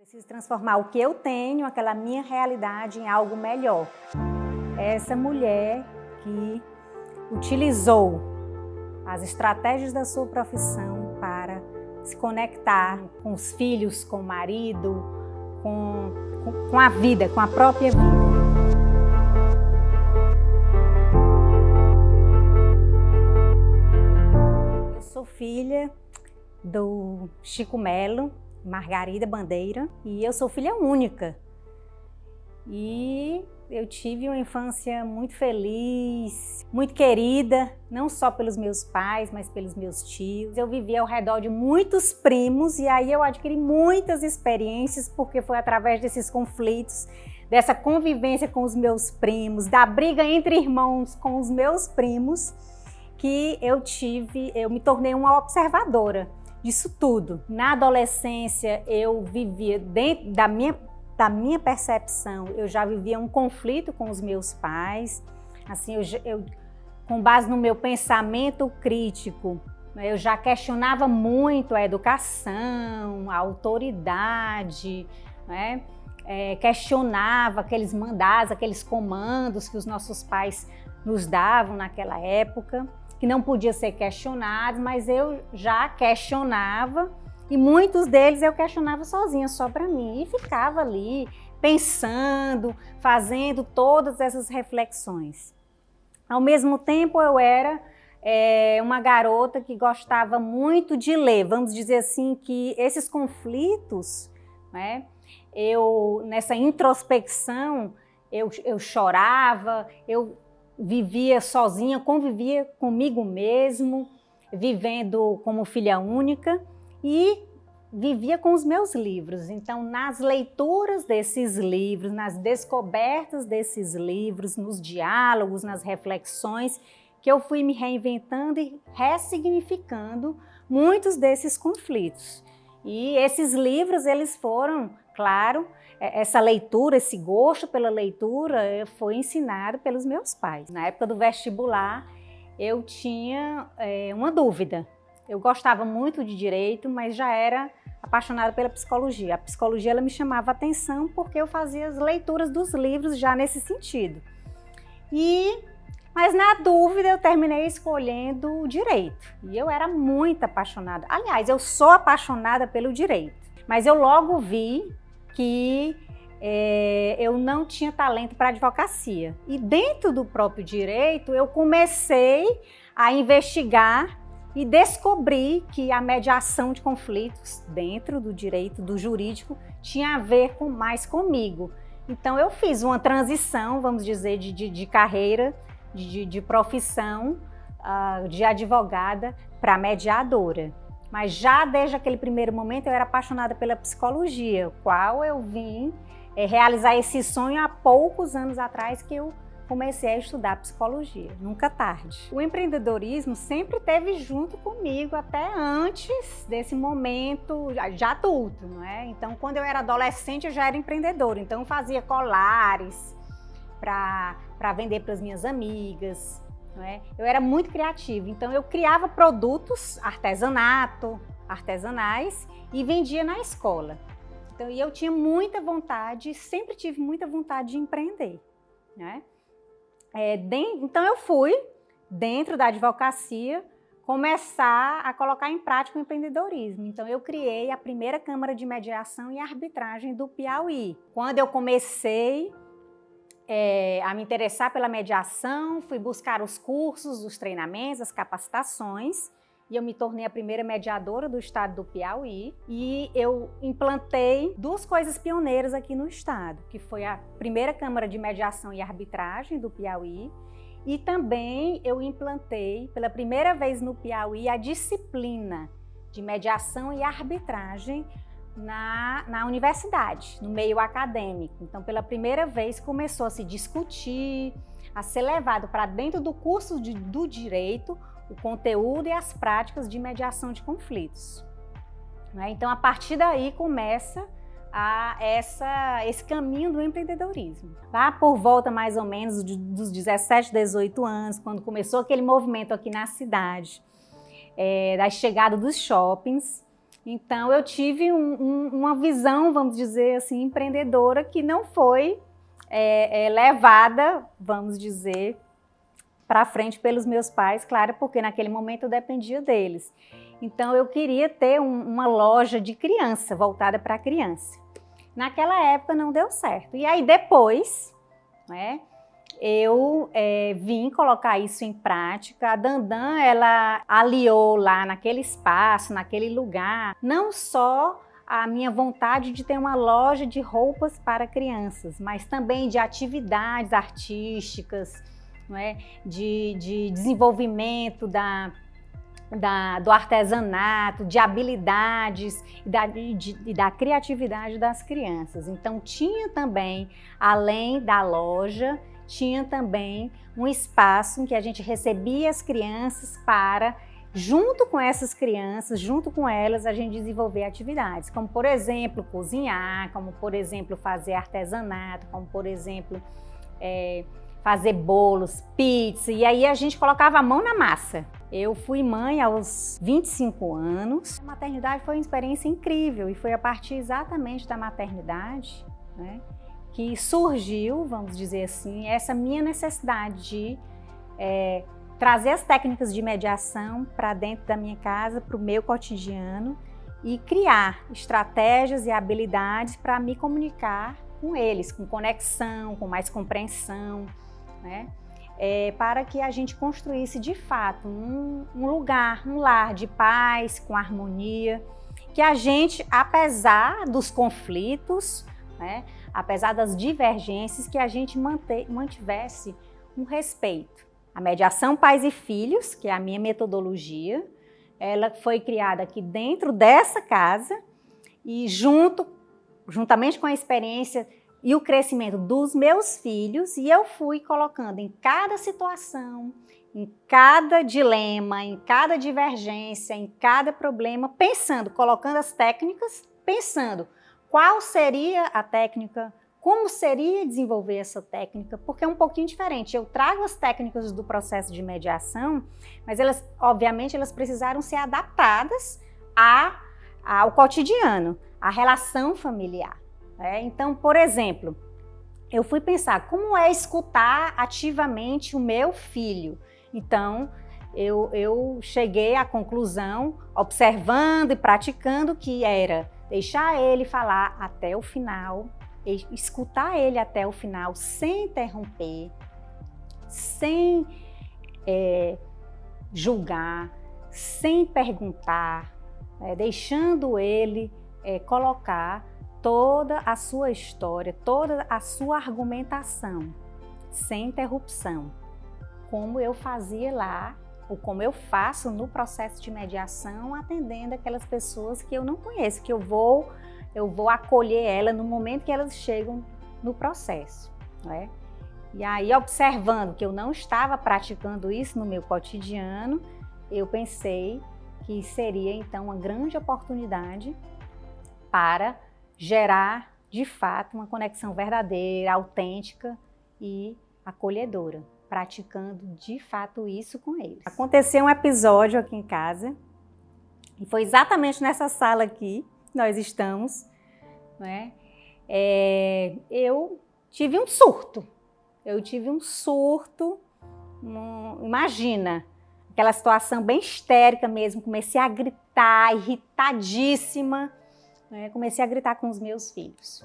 Preciso transformar o que eu tenho, aquela minha realidade, em algo melhor. Essa mulher que utilizou as estratégias da sua profissão para se conectar com os filhos, com o marido, com a vida, com a própria vida. Eu sou filha do Chico Melo, Margarida Bandeira, e eu sou filha única. E eu tive uma infância muito feliz, muito querida, não só pelos meus pais, mas pelos meus tios. Eu vivia ao redor de muitos primos e aí eu adquiri muitas experiências, porque foi através desses conflitos, dessa convivência com os meus primos, da briga entre irmãos com os meus primos, que eu me tornei uma observadora disso tudo. Na adolescência eu vivia, dentro da minha percepção, eu já vivia um conflito com os meus pais. Assim, eu com base no meu pensamento crítico, eu já questionava muito a educação, a autoridade, né? Questionava aqueles mandados, aqueles comandos que os nossos pais nos davam naquela época, que não podia ser questionados, mas eu já questionava, e muitos deles eu questionava sozinha, só para mim, e ficava ali pensando, fazendo todas essas reflexões. Ao mesmo tempo eu era uma garota que gostava muito de ler, vamos dizer assim, que esses conflitos, né, nessa introspecção, eu chorava, eu vivia sozinha, convivia comigo mesmo, vivendo como filha única e vivia com os meus livros. Então, nas leituras desses livros, nas descobertas desses livros, nos diálogos, nas reflexões, que eu fui me reinventando e ressignificando muitos desses conflitos. E esses livros, eles foram, claro, essa leitura, esse gosto pela leitura foi ensinado pelos meus pais. Na época do vestibular, eu tinha uma dúvida. Eu gostava muito de direito, mas já era apaixonada pela psicologia. A psicologia ela me chamava a atenção porque eu fazia as leituras dos livros já nesse sentido. Mas na dúvida eu terminei escolhendo o direito. E eu era muito apaixonada. Aliás, eu sou apaixonada pelo direito. Mas eu logo vi que eu não tinha talento para advocacia. E dentro do próprio direito, eu comecei a investigar e descobri que a mediação de conflitos dentro do direito, do jurídico, tinha a ver mais comigo. Então eu fiz uma transição, vamos dizer, de carreira, de profissão, de advogada para mediadora. Mas já desde aquele primeiro momento eu era apaixonada pela psicologia, qual eu vim realizar esse sonho há poucos anos atrás que eu comecei a estudar psicologia, nunca tarde. O empreendedorismo sempre esteve junto comigo até antes desse momento de adulto, não é? Então, quando eu era adolescente, eu já era empreendedora, então eu fazia colares para vender para as minhas amigas, não é? Eu era muito criativa, então eu criava produtos, artesanais e vendia na escola. Então, eu tinha muita vontade, sempre tive muita vontade de empreender, né? Então eu fui, dentro da advocacia, começar a colocar em prática o empreendedorismo. Então eu criei a primeira Câmara de Mediação e Arbitragem do Piauí. Quando eu comecei a me interessar pela mediação, fui buscar os cursos, os treinamentos, as capacitações, e eu me tornei a primeira mediadora do estado do Piauí, e eu implantei duas coisas pioneiras aqui no estado, que foi a primeira Câmara de Mediação e Arbitragem do Piauí, e também eu implantei pela primeira vez no Piauí a disciplina de mediação e arbitragem na universidade, no meio acadêmico. Então, pela primeira vez começou a se discutir, a ser levado para dentro do curso do direito o conteúdo e as práticas de mediação de conflitos. Então, a partir daí começa esse caminho do empreendedorismo. Lá por volta mais ou menos dos 17, 18 anos, quando começou aquele movimento aqui na cidade, da chegada dos shoppings, Então eu tive uma visão, vamos dizer assim, empreendedora que não foi levada, vamos dizer, para frente pelos meus pais, claro, porque naquele momento eu dependia deles. Então eu queria ter uma loja de criança, voltada para a criança. Naquela época não deu certo. E aí depois, né, eu vim colocar isso em prática. A Dandan, ela aliou lá naquele espaço, naquele lugar, não só a minha vontade de ter uma loja de roupas para crianças, mas também de atividades artísticas, não é? De desenvolvimento do artesanato, de habilidades e da criatividade das crianças. Então tinha também, além da loja, tinha também um espaço em que a gente recebia as crianças para, junto com essas crianças, junto com elas, a gente desenvolver atividades, como por exemplo cozinhar, como por exemplo fazer artesanato, como por exemplo fazer bolos, pizza, e aí a gente colocava a mão na massa. Eu fui mãe aos 25 anos. A maternidade foi uma experiência incrível e foi a partir exatamente da maternidade, né, que surgiu, vamos dizer assim, essa minha necessidade de trazer as técnicas de mediação para dentro da minha casa, para o meu cotidiano e criar estratégias e habilidades para me comunicar com eles, com conexão, com mais compreensão, né? Para que a gente construísse de fato um lar de paz, com harmonia, que a gente, apesar dos conflitos, né, apesar das divergências, que a gente mantivesse um respeito. A mediação pais e filhos, que é a minha metodologia, ela foi criada aqui dentro dessa casa e juntamente com a experiência e o crescimento dos meus filhos, e eu fui colocando em cada situação, em cada dilema, em cada divergência, em cada problema, colocando as técnicas, pensando qual seria a técnica, como seria desenvolver essa técnica, porque é um pouquinho diferente. Eu trago as técnicas do processo de mediação, mas elas, obviamente, elas precisaram ser adaptadas ao cotidiano, à relação familiar. Então, por exemplo, eu fui pensar como é escutar ativamente o meu filho. Então, eu cheguei à conclusão, observando e praticando, que era deixar ele falar até o final, escutar ele até o final, sem interromper, sem julgar, sem perguntar, deixando ele colocar toda a sua história, toda a sua argumentação, sem interrupção, como eu fazia lá, ou como eu faço no processo de mediação, atendendo aquelas pessoas que eu não conheço, que eu vou acolher ela no momento que elas chegam no processo, né? E aí, observando que eu não estava praticando isso no meu cotidiano, eu pensei que seria então uma grande oportunidade para gerar, de fato, uma conexão verdadeira, autêntica e acolhedora, praticando, de fato, isso com eles. Aconteceu um episódio aqui em casa, e foi exatamente nessa sala aqui que nós estamos, né? Eu tive um surto. Imagina, aquela situação bem histérica mesmo, comecei a gritar, irritadíssima, comecei a gritar com os meus filhos.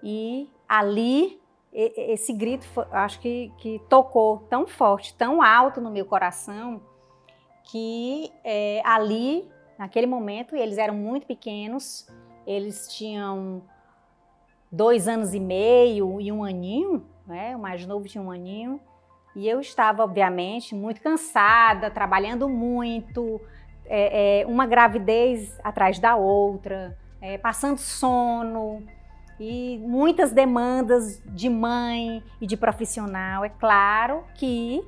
E ali, esse grito, acho que tocou tão forte, tão alto no meu coração, que ali, naquele momento, eles eram muito pequenos, eles tinham 2 anos e meio e 1 aninho, né? O mais novo tinha 1 aninho, e eu estava, obviamente, muito cansada, trabalhando muito, uma gravidez atrás da outra, passando sono e muitas demandas de mãe e de profissional. É claro que,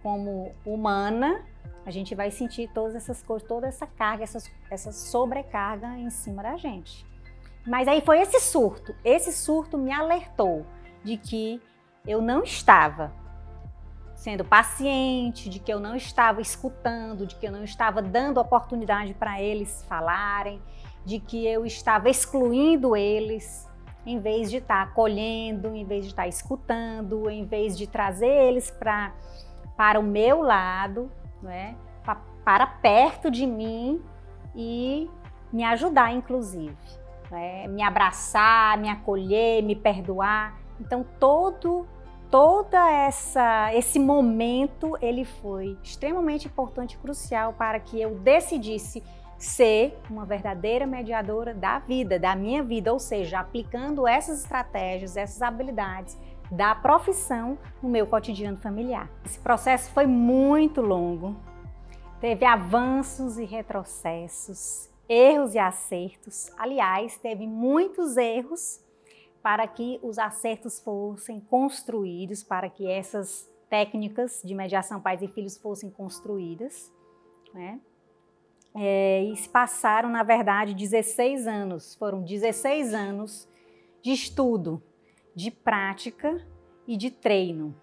como humana, a gente vai sentir todas essas coisas, toda essa carga, essa sobrecarga em cima da gente. Mas aí foi esse surto me alertou de que eu não estava sendo paciente, de que eu não estava escutando, de que eu não estava dando oportunidade para eles falarem, de que eu estava excluindo eles, em vez de estar acolhendo, em vez de estar escutando, em vez de trazer eles para o meu lado, né? Para perto de mim e me ajudar, inclusive, né? Me abraçar, me acolher, me perdoar. Então, esse momento, ele foi extremamente importante e crucial para que eu decidisse ser uma verdadeira mediadora da vida, da minha vida, ou seja, aplicando essas estratégias, essas habilidades da profissão no meu cotidiano familiar. Esse processo foi muito longo, teve avanços e retrocessos, erros e acertos. Aliás, teve muitos erros para que os acertos fossem construídos, para que essas técnicas de mediação pais e filhos fossem construídas, né? E se passaram, na verdade, 16 anos. Foram 16 anos de estudo, de prática e de treino.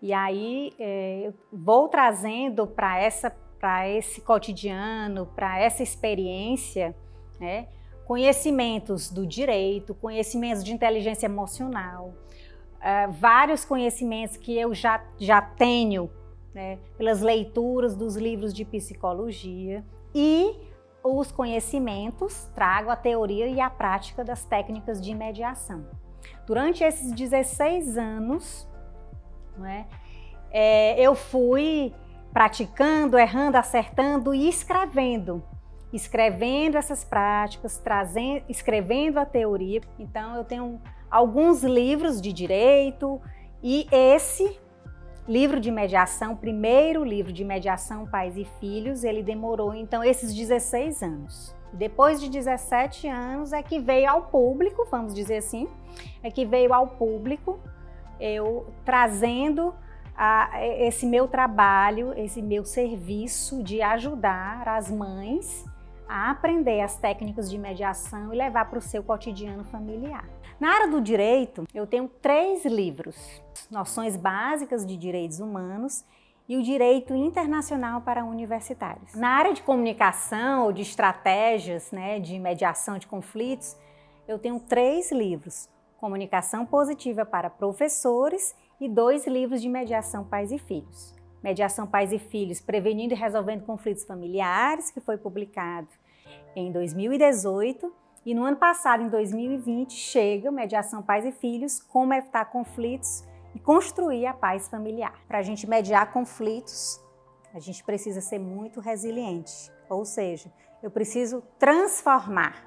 E aí eu vou trazendo para esse cotidiano, para essa experiência, né, conhecimentos do direito, conhecimentos de inteligência emocional, vários conhecimentos que eu já tenho, né, pelas leituras dos livros de psicologia, e os conhecimentos, trago a teoria e a prática das técnicas de mediação. Durante esses 16 anos, né, eu fui praticando, errando, acertando e escrevendo essas práticas, escrevendo a teoria. Então, eu tenho alguns livros de direito e esse livro de mediação, primeiro livro de mediação pais e filhos, ele demorou então esses 16 anos. Depois de 17 anos é que veio ao público, vamos dizer assim, eu trazendo esse meu trabalho, esse meu serviço de ajudar as mães a aprender as técnicas de mediação e levar para o seu cotidiano familiar. Na área do direito, eu tenho 3 livros: Noções Básicas de Direitos Humanos e o Direito Internacional para Universitários. Na área de comunicação ou de estratégias, né, de mediação de conflitos, eu tenho 3 livros: Comunicação Positiva para Professores e 2 livros de mediação pais e filhos. Mediação Pais e Filhos, Prevenindo e Resolvendo Conflitos Familiares, que foi publicado em 2018. E no ano passado, em 2020, chega Mediação Pais e Filhos, Como Evitar Conflitos e Construir a Paz Familiar. Para a gente mediar conflitos, a gente precisa ser muito resiliente. Ou seja, eu preciso transformar,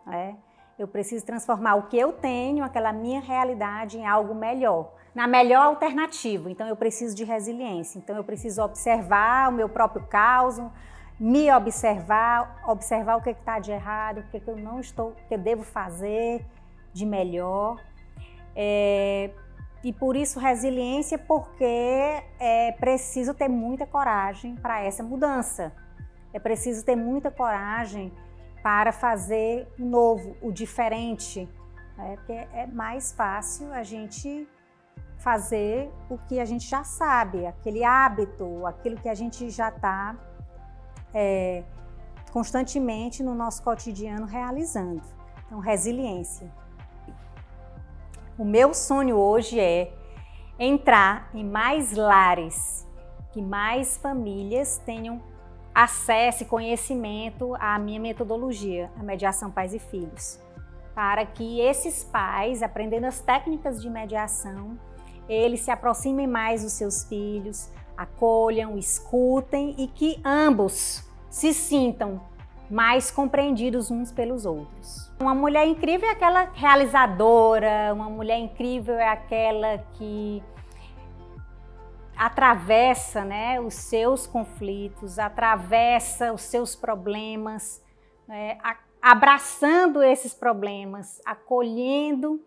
né? Eu preciso transformar o que eu tenho, aquela minha realidade, em algo melhor, na melhor alternativa. Então, eu preciso de resiliência. Então, eu preciso observar o meu próprio caos, me observar o que está de errado, o que eu não estou, o que eu devo fazer de melhor. E por isso resiliência, porque é preciso ter muita coragem para essa mudança. É preciso ter muita coragem para fazer o novo, o diferente. Porque é mais fácil a gente fazer o que a gente já sabe, aquele hábito, aquilo que a gente já está constantemente no nosso cotidiano realizando. Então, resiliência. O meu sonho hoje é entrar em mais lares, que mais famílias tenham acesso e conhecimento à minha metodologia, a Mediação Pais e Filhos, para que esses pais, aprendendo as técnicas de mediação, eles se aproximem mais dos seus filhos, acolham, escutem e que ambos se sintam mais compreendidos uns pelos outros. Uma mulher incrível é aquela realizadora, uma mulher incrível é aquela que atravessa, né, os seus conflitos, atravessa os seus problemas, né, abraçando esses problemas, acolhendo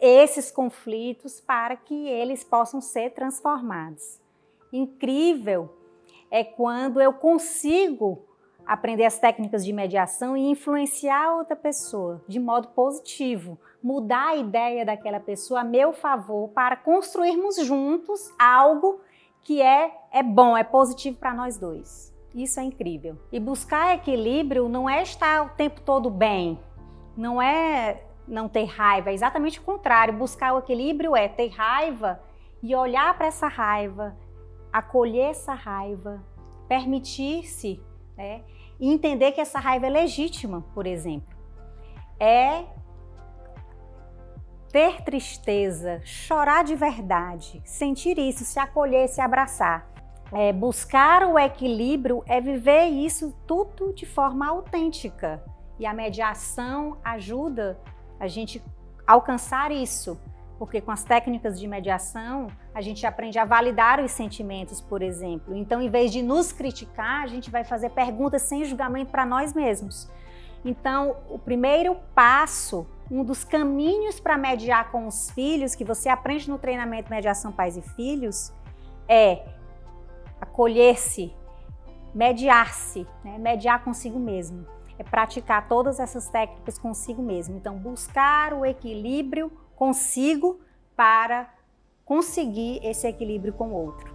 esses conflitos para que eles possam ser transformados. Incrível é quando eu consigo aprender as técnicas de mediação e influenciar outra pessoa de modo positivo, mudar a ideia daquela pessoa a meu favor para construirmos juntos algo que é bom, é positivo para nós dois. Isso é incrível. E buscar equilíbrio não é estar o tempo todo bem, não é não ter raiva, é exatamente o contrário. Buscar o equilíbrio é ter raiva e olhar para essa raiva, acolher essa raiva, permitir-se, né, e entender que essa raiva é legítima, por exemplo. É ter tristeza, chorar de verdade, sentir isso, se acolher, se abraçar. Buscar o equilíbrio é viver isso tudo de forma autêntica. E a mediação ajuda a gente a alcançar isso. Porque com as técnicas de mediação, a gente aprende a validar os sentimentos, por exemplo. Então, em vez de nos criticar, a gente vai fazer perguntas sem julgamento para nós mesmos. Então, o primeiro passo, um dos caminhos para mediar com os filhos, que você aprende no treinamento Mediação Pais e Filhos, é acolher-se, mediar-se, né? Mediar consigo mesmo. É praticar todas essas técnicas consigo mesmo. Então, buscar o equilíbrio consigo para conseguir esse equilíbrio com o outro.